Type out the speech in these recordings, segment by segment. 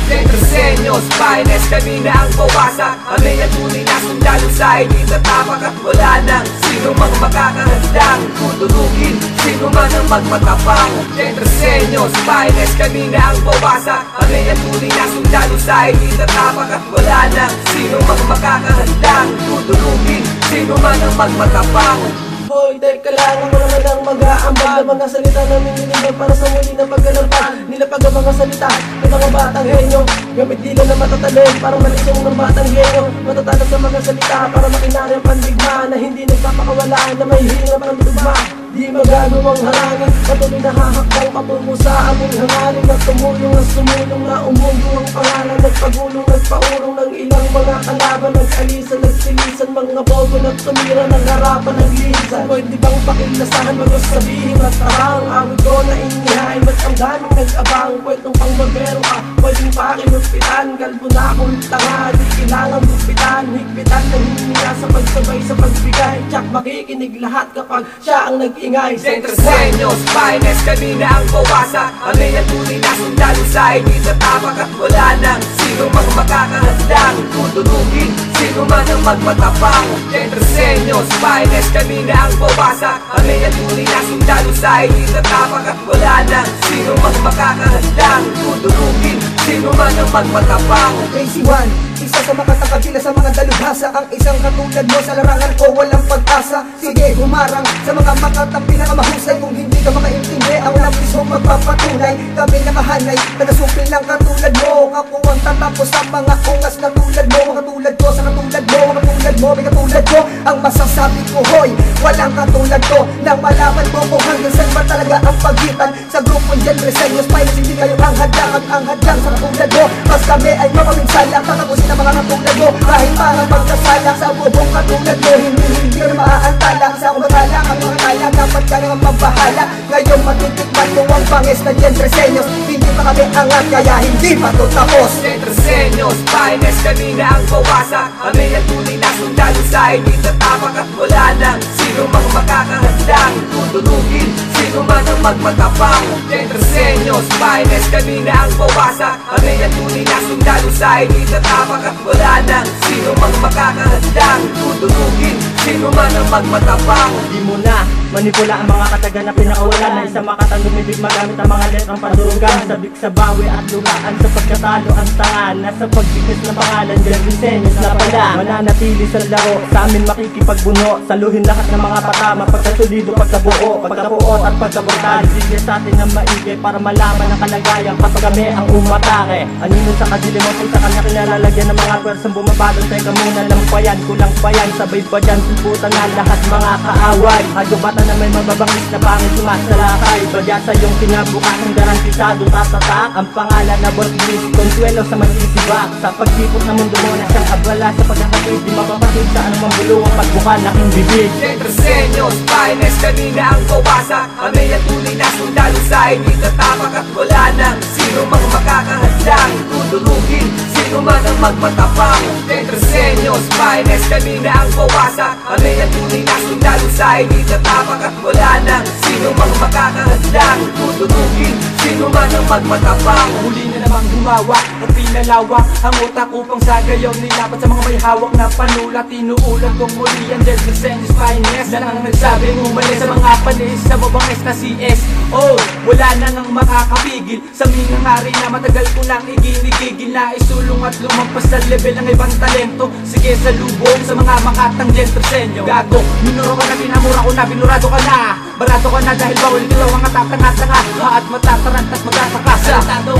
Centrosenyos, finest, kami na ang bawasak. Kami na tunay na sundalo sa hindi tatapak at wala nang sino mang makakahandang tutulugin sino man ang magmatapang. Centrosenyos, finest, kami na ang bawasak. Kami na tunay na sundalo sa hindi tatapak at wala nang sino mang makakahandang tutulugin sino man ang magmatapang. Hoy, dahil kailangan mo naman ang mag-aambag na mga salita namin nilibag para sa muli na pagkalampag. Nilapag ang mga salita ng mga batang henyo, gamit dila na matatalim para malisong ng batang henyo. Matatalo sa mga salita para makinari ang pandigma na hindi nagpapakawalaan na may hirap ang tugma. Di magagawang harangin, patuloy na hahakbang patungo sa aming hangarin. At tumulong at sumulong na umundo ang pangalan. Nagpagulong, nagpaurong ng ilang mga kalaban. Nag-alisan, nagsilisan, mga bobo at tumira ng harapan ng lisan. Pwede bang pakilasahan, magos sabihin at tarang awit ko na inihain, ba't ang daming nag-abang? Pwedeng pang babero ka, pwedeng pakinuspitan. Kalbo na akong tanga, di kailangan lupitan. Higpitan ng hininga sa pagsabay sa pagbigay. Tsak makikinig lahat kapag siya ang nag-ingay. Centrosenyos, finest, kami na ang bawasak. Kami na tunay na sundalo sa hindi tatapak at wala nang sino mang makakahandang tutulugin sino man ang magmatapang. Centrosenyos, finest, kami na ang bawasak. Kami na tunay na sundalo sa hindi tatapak at wala nang sino mang makakahandang tutulugin sino man ang magmatapang. Crazy One, isa sa makatakabila sa mga dalubhasa. Ang isang katulad mo sa larangan ko walang pag-asa. Sige, humarang sa mga makatang pinakamahusay. Kung hindi ka makaintindi, ang labis mong magpapatunay. Kami nakahanay, tagasupil lang katulad mo. Ako ang tatapos sa mga ungas na tulad mo. Katulad ko sa katulad mo, katulad mo, may katulad ko. Ang masasabi ko, hoy, walang katulad ko. Nang malaman mo kung hanggang saan ba talaga ang pagitan sa grupong Centrosenyos, finest, hindi kayo ang hadlang at ang hadlang sa katulad mo. Mas kami ay mapaminsala, tatapusin ang mga katulad mo. Kahit parang magkasalang sa bubong katulad mo, hindi ka maaantala. Sa akong magalang, ang mga talang dapat ka nang mabahala. Ngayon matitikman mo ang pangis na Centrosenyos. Hindi pa kami angat, kaya hindi pa to tapos. Centrosenyos, finest, kami na ang bawasak. Kami na tunay na sundalo sa hindi tatapak at wala nang sino mang makakahandang tutulugin sino man ang magmatapang. Centrosenyos, finest, kami na ang bawasak. Kami na tunay na sundalo sa hindi tatapak at wala nang sino mang makakahandang tutulugin sino man ang magmatapang. Di mo na manipula ang mga kataga na pinakawalan na isang makatang lumibig magamit ang mga letrang pandurugan. Sabik sa bawi at luhaan sa pagkatalo ang tangan. Nasa pagbigkas ng pangalan, Centrosenyos na pala. Mananatili sa laro, sa amin makikipagbuno. Saluhin lahat ng mga patama, pagkasulido, pagkabuo, pagkapuot at pagkabortal. Sige sa atin ng maigay para malaman ang kalagayan kapag kami ang umatake. Anino sa kadiliman kung sa kanya kinalalagyan ng mga pwersang bumabalot. Teka muna, lampayan, kulang pa yan. Sabay pa dyan, simputan na lahat mga kaaway. Agubatan na may mababangis na pangit sumasalakay. Bagya sa iyong kinabukasan garantisado tatatak ang pangalan na Borglis. Consuelo sa magsisibak sa pagkipot na mundo mo na siyang abala sa pagkakatid. Di mapapatid sa anumang bulungang pagbukan na aking bibig. Centrosenyos, finest, kami na ang bawasak. Kami na tunay na sundalo sa hindi tatapak at wala nang sino mang makakahandang tutulugin sino man ang magmatapang. Centrosenyos, finest, kami na ang bawasak. Kami na tunay na sundalo sa hindi tatapak at wala nang sino mang makakahandang tutulugin sino man ang magmatapang. Muli na namang gumawa at pinalawak ang utak upang sa gayon nilapat sa mga may hawak na panulat. Tinuulan kong muli ang Centrosenyos, finest na ang nagsabing umali sa mga panis sa babang na CS. Oh, wala na nang makakapigil sa minangari na matagal ko nang iginigigil na isulong at lumampas sa level ng ibang talento. Sige sa lubong sa mga makatang Centrosenyos. Gago, minuro ka na, pinamura ko na, binurado ka na. Barado ka na dahil bawal nito ang atakan at sanga. At matatarantas magkakakasa.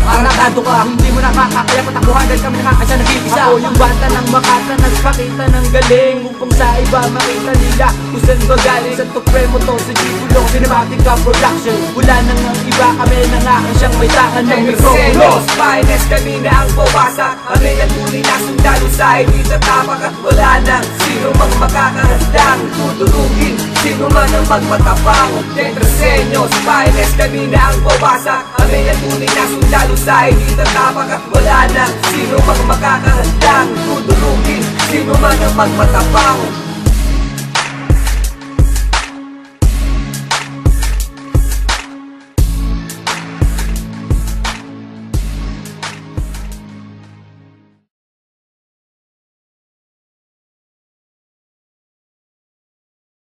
Aratado ka, hindi mo na makakaya patakuhan dahil kami nakakasya nag-iisa. Ako yung bata ng Makata, nagpakita ng galing upang sa iba makita nila kung saan ba galing. Sa Supremo to, sa Gibulo, Cinematic Production. Wala nang ang iba, kami na nga ang siyang may takan ng Centrosenyos, finest, kami na ang bawasak. Kami na tunay na sundalo sa hindi tatapak at wala nang sino mang makakahandang tutulugin sino man ang magmatapang. Centrosenyos, finest, kami na ang bawasak. Kami na tunay na sundalo sa hindi tatapak at wala nang sino mang makakahandang tutulugin sino man ang magmatapang.